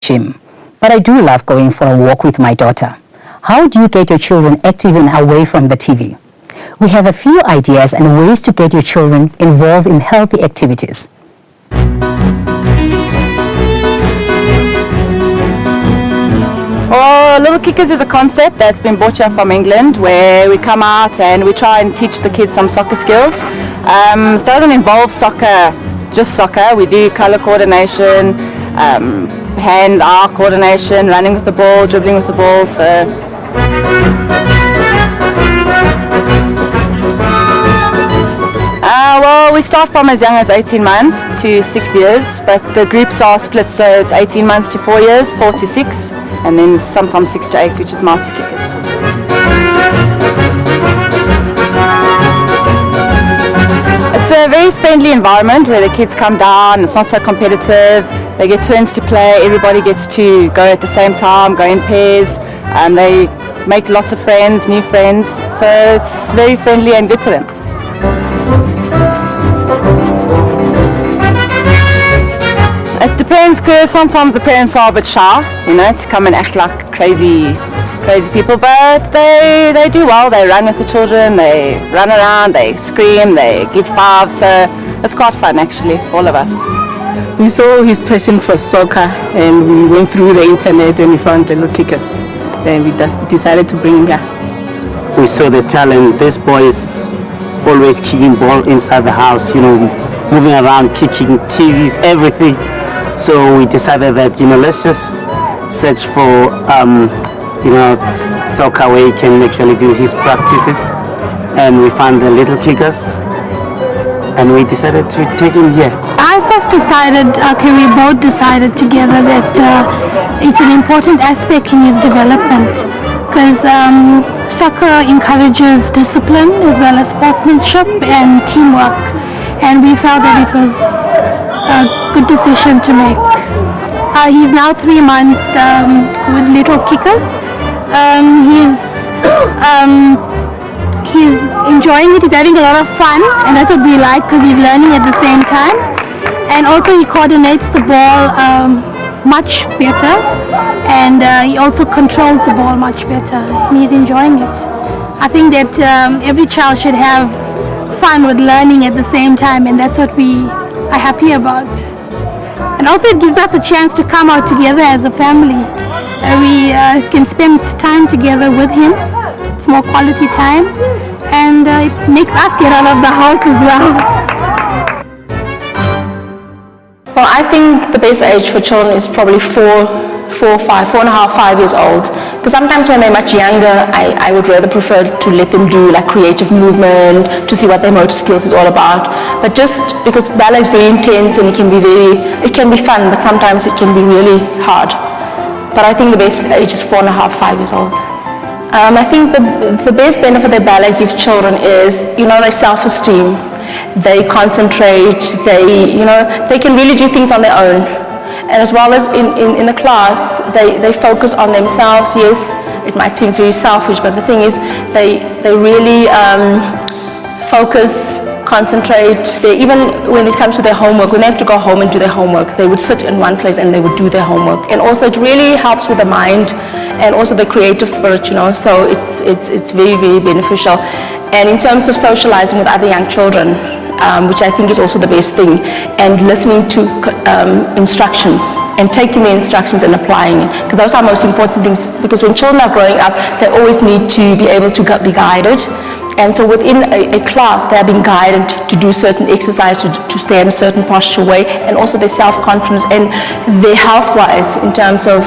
gym, but I do love going for a walk with my daughter. How do you get your children active and away from the TV? We have a few ideas and ways to get your children involved in healthy activities. Well, Little Kickers is a concept that's been brought here from England, where we come out and we try and teach the kids some soccer skills. It doesn't involve soccer, just soccer. We do colour coordination, hand-eye coordination, running with the ball, dribbling with the ball. Well, we start from as young as 18 months to 6 years, but the groups are split, so it's 18 months to 4 years, 4 to 6, and then sometimes 6 to 8, which is multi-kickers. It's a very friendly environment where the kids come down, it's not so competitive, they get turns to play, everybody gets to go at the same time, go in pairs, and they make lots of friends, new friends, so it's very friendly and good for them. It depends, because sometimes the parents are a bit shy, to come and act like crazy people, but they do well. They run with the children, they run around, they scream, they give fives, so it's quite fun actually for all of us. We saw his passion for soccer and we went through the internet and we found the Little Kickers and we decided to bring him here. We saw the talent. This boy is always kicking ball inside the house, moving around, kicking TVs, everything. So we decided that, let's just search for, soccer where he can actually do his practices. And we found the Little Kickers and we decided to take him here. I first decided, we both decided together that it's an important aspect in his development, because soccer encourages discipline as well as sportsmanship and teamwork, and we felt that it was a good decision to make. He's now 3 months with Little Kickers. He's enjoying it, he's having a lot of fun, and that's what we like, because he's learning at the same time. And also he coordinates the ball much better, and he also controls the ball much better, and he's enjoying it. I think that every child should have fun with learning at the same time, and that's what we are happy about. And also it gives us a chance to come out together as a family. We can spend time together with him. It's more quality time, and it makes us get out of the house as well. Well, I think the best age for children is probably 4.5, 5 years old. Because sometimes when they're much younger, I would rather prefer to let them do like creative movement, to see what their motor skills is all about. But just because ballet is very intense and it can be fun, but sometimes it can be really hard. But I think the best age is 4.5, 5 years old. I think the best benefit that ballet gives children is, their self-esteem. They concentrate, they can really do things on their own. And as well as in the class, they focus on themselves. Yes, it might seem very selfish, but the thing is, they really focus, concentrate. Even when it comes to their homework, when they have to go home and do their homework, they would sit in one place and they would do their homework. And also it really helps with the mind and also the creative spirit, so it's very, very beneficial. And in terms of socializing with other young children, which I think is also the best thing, and listening to instructions and taking the instructions and applying it, because those are most important things, because when children are growing up, they always need to be able to be guided. And so within a class, they are being guided to do certain exercises, to stay in a certain posture way, and also their self-confidence and their health-wise, in terms of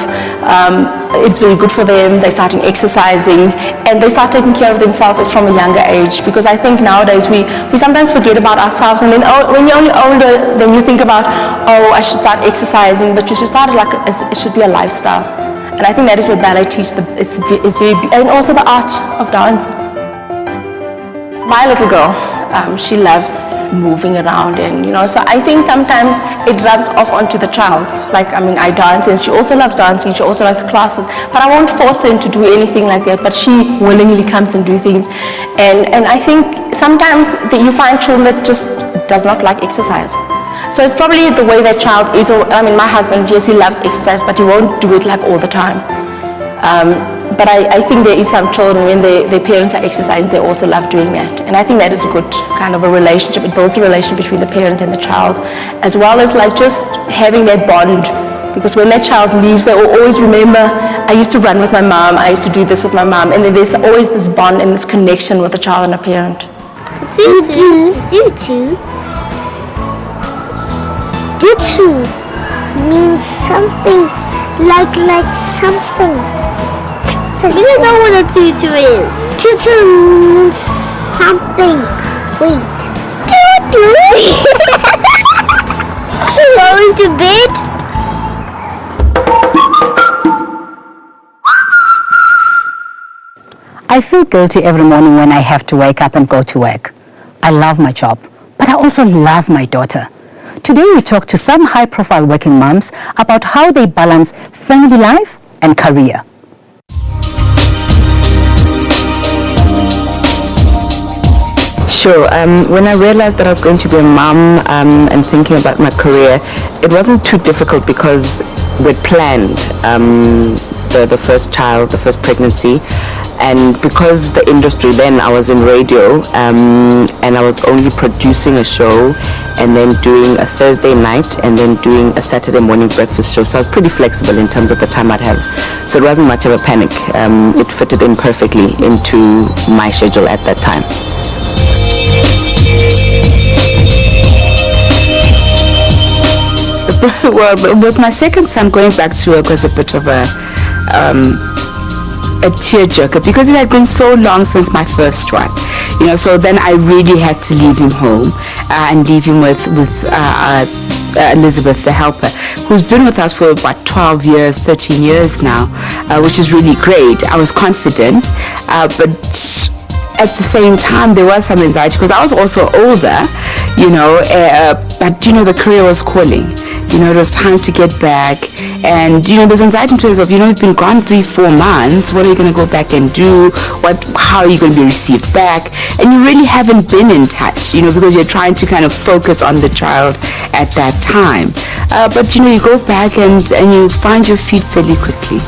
it's very good for them. They're starting exercising and they start taking care of themselves as from a younger age, because I think nowadays we sometimes forget about ourselves, and then when you're only older, then you think about, I should start exercising, but you should start it should be a lifestyle. And I think that is what ballet teaches, and also the art of dance. My little girl, she loves moving around, and so I think sometimes it rubs off onto the child. I dance and she also loves dancing, she also likes classes, but I won't force her to do anything like that, but she willingly comes and do things. And I think sometimes that you find children that just does not like exercise. So it's probably the way that child is. I mean, my husband, yes, he loves exercise, but he won't do it like all the time. But I think there is some children, when their parents are exercising, they also love doing that. And I think that is a good kind of a relationship. It builds a relationship between the parent and the child, as well as like just having that bond. Because when that child leaves, they will always remember, I used to run with my mom, I used to do this with my mom. And then there's always this bond and this connection with the child and a parent. Tutu means something like something. You don't know what a tutu is. Tutu means something. Wait. Tutu. Going to bed? I feel guilty every morning when I have to wake up and go to work. I love my job, but I also love my daughter. Today we talk to some high-profile working moms about how they balance family life and career. Sure. When I realized that I was going to be a mom and thinking about my career, it wasn't too difficult because we'd planned the first child, the first pregnancy, and because the industry then, I was in radio and I was only producing a show and then doing a Thursday night and then doing a Saturday morning breakfast show. So I was pretty flexible in terms of the time I'd have. So it wasn't much of a panic. It fitted in perfectly into my schedule at that time. Well, with my second son, going back to work was a bit of a tearjerker because it had been so long since my first one, you know. So then I really had to leave him home and leave him with Elizabeth, the helper, who's been with us for about 12 years, 13 years now, which is really great. I was confident, but at the same time there was some anxiety because I was also older, you know, but you know, the career was calling. You know, it was time to get back, and you know, there's anxiety in terms of, you know, you've been gone 3-4 months. What are you going to go back and do? How are you going to be received back? And you really haven't been in touch, you know, because you're trying to kind of focus on the child at that time. But you know, you go back and you find your feet fairly quickly.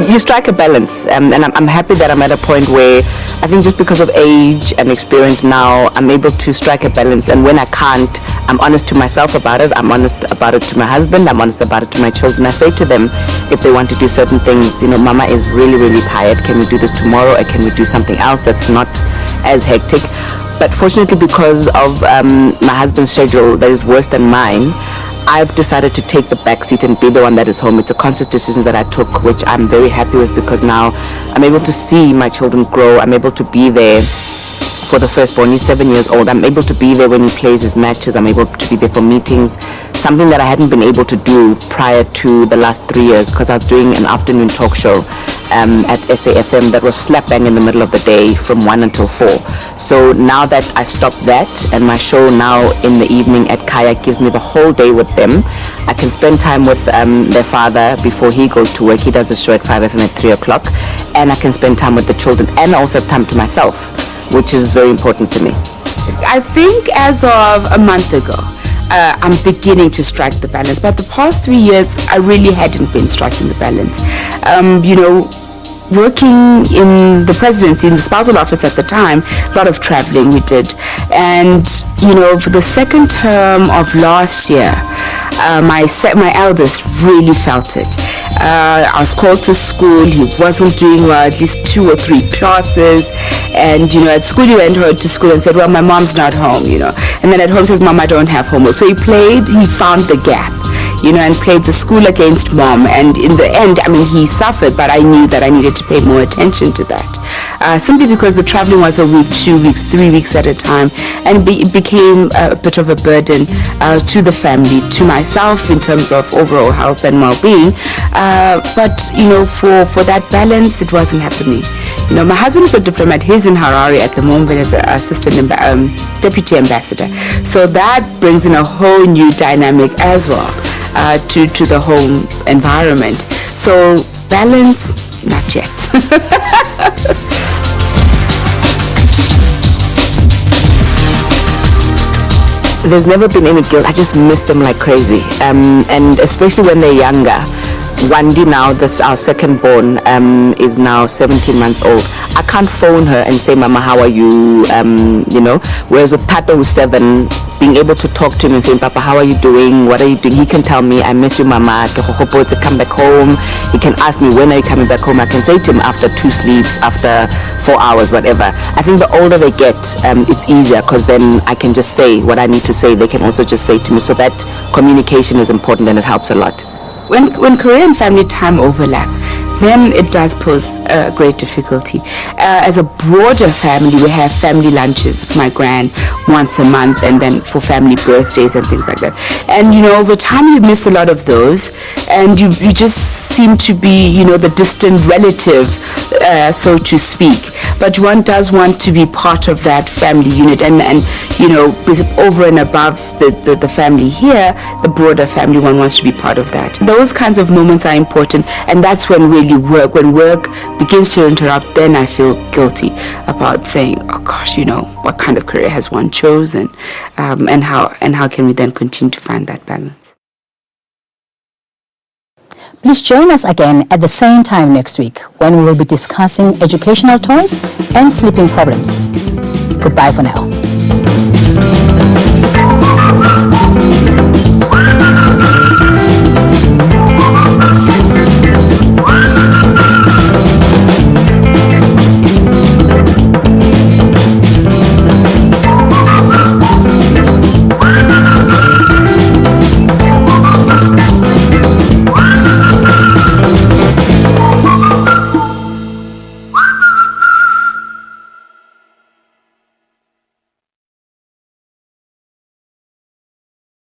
You strike a balance, and I'm happy that I'm at a point where I think just because of age and experience now, I'm able to strike a balance. And when I can't, I'm honest to myself about it. I'm honest about it to my husband. I'm honest about it to my children. I say to them, if they want to do certain things, you know, Mama is really, really tired. Can we do this tomorrow, or can we do something else that's not as hectic? But fortunately, because of my husband's schedule that is worse than mine, I've decided to take the back seat and be the one that is home. It's a conscious decision that I took, which I'm very happy with, because now I'm able to see my children grow. I'm able to be there for the firstborn. He's 7 years old. I'm able to be there when he plays his matches. I'm able to be there for meetings, something that I hadn't been able to do prior to the last 3 years, because I was doing an afternoon talk show at SAFM that was slap bang in the middle of the day from 1 until 4. So now that I stopped that, and my show now in the evening at Kaya gives me the whole day with them, I can spend time with their father before he goes to work. He does a show at 5FM at 3 o'clock, and I can spend time with the children and also have time to myself, which is very important to me. I think as of a month ago, I'm beginning to strike the balance. But the past 3 years, I really hadn't been striking the balance. You know, working in the presidency, in the spousal office at the time, a lot of traveling we did. And, you know, for the second term of last year, my eldest really felt it. I was called to school. He wasn't doing well, at least 2 or 3 classes. And, you know, at school he went to school and said, well, my mom's not home, you know. And then at home says, Mom, I don't have homework. So he found the gap, you know, and played the school against mom. And in the end, I mean, he suffered, but I knew that I needed to pay more attention to that. Simply because the traveling was a week, 2 weeks, 3 weeks at a time. And it became a bit of a burden to the family, to myself in terms of overall health and well-being. But, you know, for that balance, it wasn't happening. You know, my husband is a diplomat. He's in Harare at the moment as an assistant deputy ambassador. So that brings in a whole new dynamic as well to the home environment. So balance, not yet. There's never been any guilt. I just miss them like crazy, and especially when they're younger. Wandi now, our second born, is now 17 months old. I can't phone her and say, Mama, how are you? Whereas with Tato, who's 7, being able to talk to him and saying, Papa, how are you doing? What are you doing? He can tell me, I miss you, Mama. To come back home. He can ask me, when are you coming back home? I can say to him after 2 sleeps, after 4 hours, whatever. I think the older they get, it's easier because then I can just say what I need to say. They can also just say to me. So that communication is important and it helps a lot. When career and family time overlap, then it does pose a great difficulty. As a broader family, we have family lunches with my gran once a month, and then for family birthdays and things like that. And over time you miss a lot of those, and you just seem to be the distant relative, so to speak. But one does want to be part of that family unit, and over and above the family here, the broader family, one wants to be part of that. Those kinds of moments are important, and that's when when work begins to interrupt, then I feel guilty about saying, oh gosh, what kind of career has one chosen, and how can we then continue to find that balance. Please join us again at the same time next week when we will be discussing educational toys and sleeping problems. Goodbye for now.